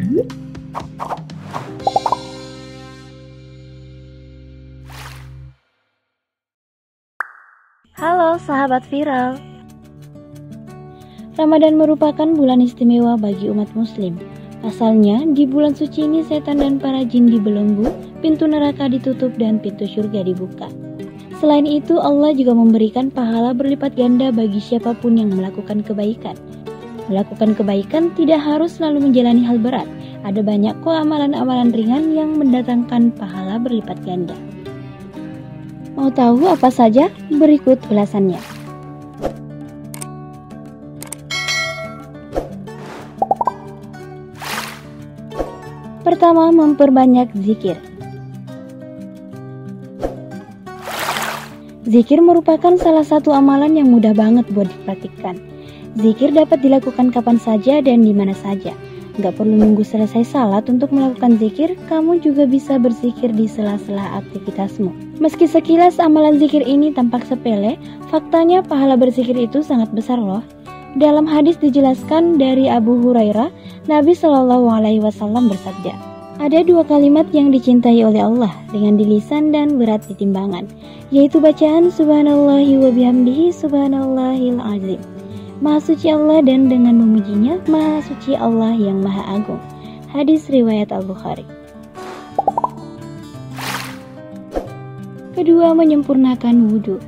Halo sahabat viral. Ramadan merupakan bulan istimewa bagi umat muslim. Pasalnya, di bulan suci ini setan dan para jin dibelenggu, pintu neraka ditutup dan pintu surga dibuka. Selain itu, Allah juga memberikan pahala berlipat ganda bagi siapapun yang melakukan kebaikan. Melakukan kebaikan tidak harus selalu menjalani hal berat. Ada banyak kok amalan-amalan ringan yang mendatangkan pahala berlipat ganda. Mau tahu apa saja? Berikut ulasannya. Pertama, memperbanyak zikir. Zikir merupakan salah satu amalan yang mudah banget buat dipraktikkan. Zikir dapat dilakukan kapan saja dan di mana saja. Gak perlu nunggu selesai salat untuk melakukan zikir, kamu juga bisa berzikir di sela-sela aktivitasmu. Meski sekilas amalan zikir ini tampak sepele, faktanya pahala berzikir itu sangat besar loh. Dalam hadis dijelaskan dari Abu Hurairah, Nabi Shallallahu Alaihi Wasallam bersabda, ada dua kalimat yang dicintai oleh Allah, ringan di lisan dan berat di timbangan, yaitu bacaan Subhanallahi wa bihamdihi Subhanallahil azim. Maha suci Allah dan dengan memujinya, Maha suci Allah yang Maha Agung. Hadis riwayat Al-Bukhari. Kedua, menyempurnakan wudhu.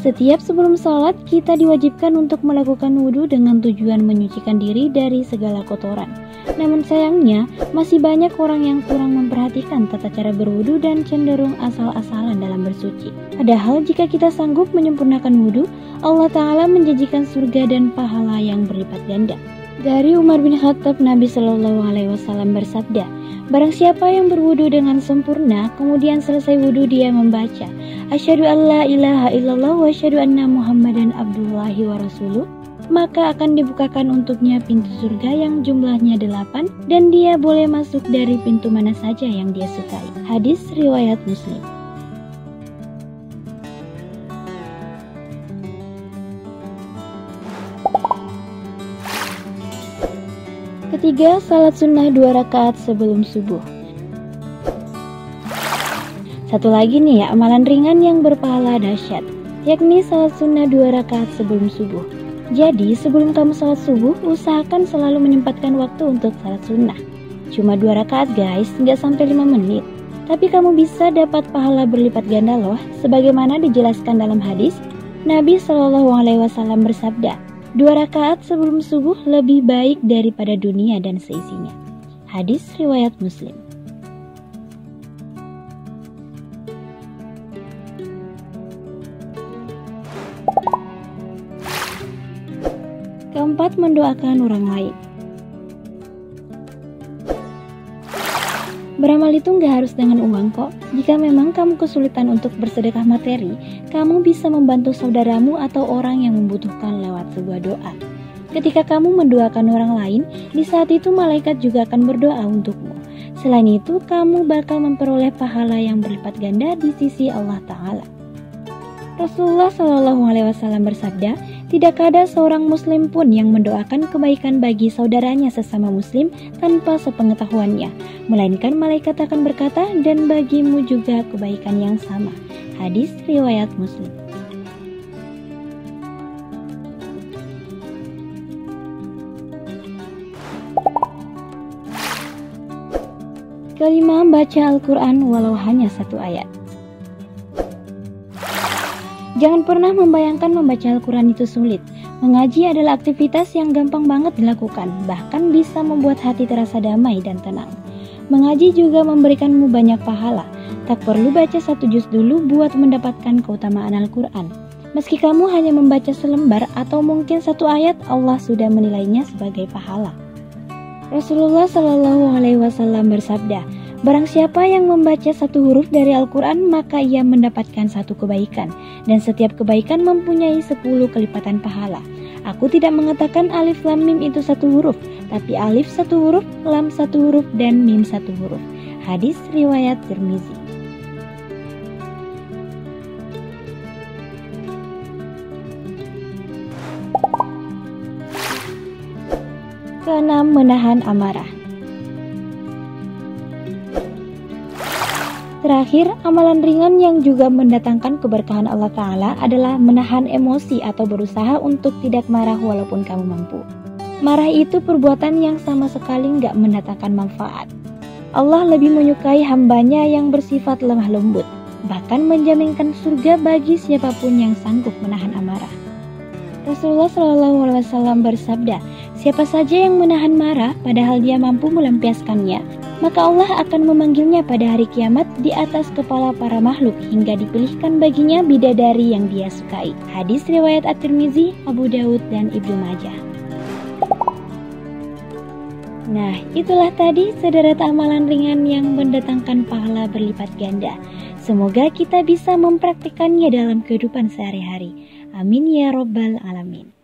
Setiap sebelum sholat, kita diwajibkan untuk melakukan wudhu dengan tujuan menyucikan diri dari segala kotoran. Namun sayangnya, masih banyak orang yang kurang memperhatikan tata cara berwudhu dan cenderung asal-asalan dalam bersuci. Padahal jika kita sanggup menyempurnakan wudhu, Allah Ta'ala menjanjikan surga dan pahala yang berlipat ganda. Dari Umar bin Khattab, Nabi Shallallahu Alaihi Wasallam bersabda, barang siapa yang berwudhu dengan sempurna, kemudian selesai wudhu dia membaca, Asyhadu an la ilaha illallah wa asyhadu anna Muhammadan abdullahi wa rasuluh, maka akan dibukakan untuknya pintu surga yang jumlahnya 8 dan dia boleh masuk dari pintu mana saja yang dia sukai. Hadis riwayat Muslim. Ketiga, salat sunnah 2 rakaat sebelum subuh. Satu lagi nih ya, amalan ringan yang berpahala dahsyat, yakni salat sunnah 2 rakaat sebelum subuh. Jadi sebelum kamu salat subuh, usahakan selalu menyempatkan waktu untuk salat sunnah. Cuma 2 rakaat guys, nggak sampai 5 menit. Tapi kamu bisa dapat pahala berlipat ganda loh. Sebagaimana dijelaskan dalam hadis, Nabi Shallallahu Alaihi Wasallam bersabda, 2 rakaat sebelum subuh lebih baik daripada dunia dan seisinya. Hadis riwayat Muslim. Keempat, mendoakan orang lain. Beramal itu nggak harus dengan uang kok. Jika memang kamu kesulitan untuk bersedekah materi, kamu bisa membantu saudaramu atau orang yang membutuhkan lewat sebuah doa. Ketika kamu mendoakan orang lain, di saat itu malaikat juga akan berdoa untukmu. Selain itu, kamu bakal memperoleh pahala yang berlipat ganda di sisi Allah Ta'ala. Rasulullah Shallallahu Alaihi Wasallam bersabda, tidak ada seorang muslim pun yang mendoakan kebaikan bagi saudaranya sesama muslim tanpa sepengetahuannya, melainkan malaikat akan berkata, dan bagimu juga kebaikan yang sama. Hadis riwayat Muslim. Kelima, baca Al-Quran walau hanya 1 ayat. Jangan pernah membayangkan membaca Al-Quran itu sulit. Mengaji adalah aktivitas yang gampang banget dilakukan, bahkan bisa membuat hati terasa damai dan tenang. Mengaji juga memberikanmu banyak pahala. Tak perlu baca 1 juz dulu buat mendapatkan keutamaan Al-Quran. Meski kamu hanya membaca selembar atau mungkin 1 ayat, Allah sudah menilainya sebagai pahala. Rasulullah Shallallahu Alaihi Wasallam bersabda, barang siapa yang membaca 1 huruf dari Al-Quran, maka ia mendapatkan 1 kebaikan, dan setiap kebaikan mempunyai 10 kelipatan pahala. Aku tidak mengatakan alif lam mim itu 1 huruf, tapi alif 1 huruf, lam 1 huruf, dan mim 1 huruf. Hadis riwayat Tirmizi. Keenam, menahan amarah. Terakhir, amalan ringan yang juga mendatangkan keberkahan Allah Ta'ala adalah menahan emosi atau berusaha untuk tidak marah walaupun kamu mampu. Marah itu perbuatan yang sama sekali nggak mendatangkan manfaat. Allah lebih menyukai hambanya yang bersifat lemah lembut, bahkan menjaminkan surga bagi siapapun yang sanggup menahan amarah. Rasulullah SAW bersabda, siapa saja yang menahan marah padahal dia mampu melampiaskannya, maka Allah akan memanggilnya pada hari kiamat di atas kepala para makhluk hingga dipilihkan baginya bidadari yang dia sukai. Hadis riwayat At-Tirmizi, Abu Daud, dan Ibnu Majah. Nah, itulah tadi sederet amalan ringan yang mendatangkan pahala berlipat ganda. Semoga kita bisa mempraktikannya dalam kehidupan sehari-hari. Amin ya Rabbal Alamin.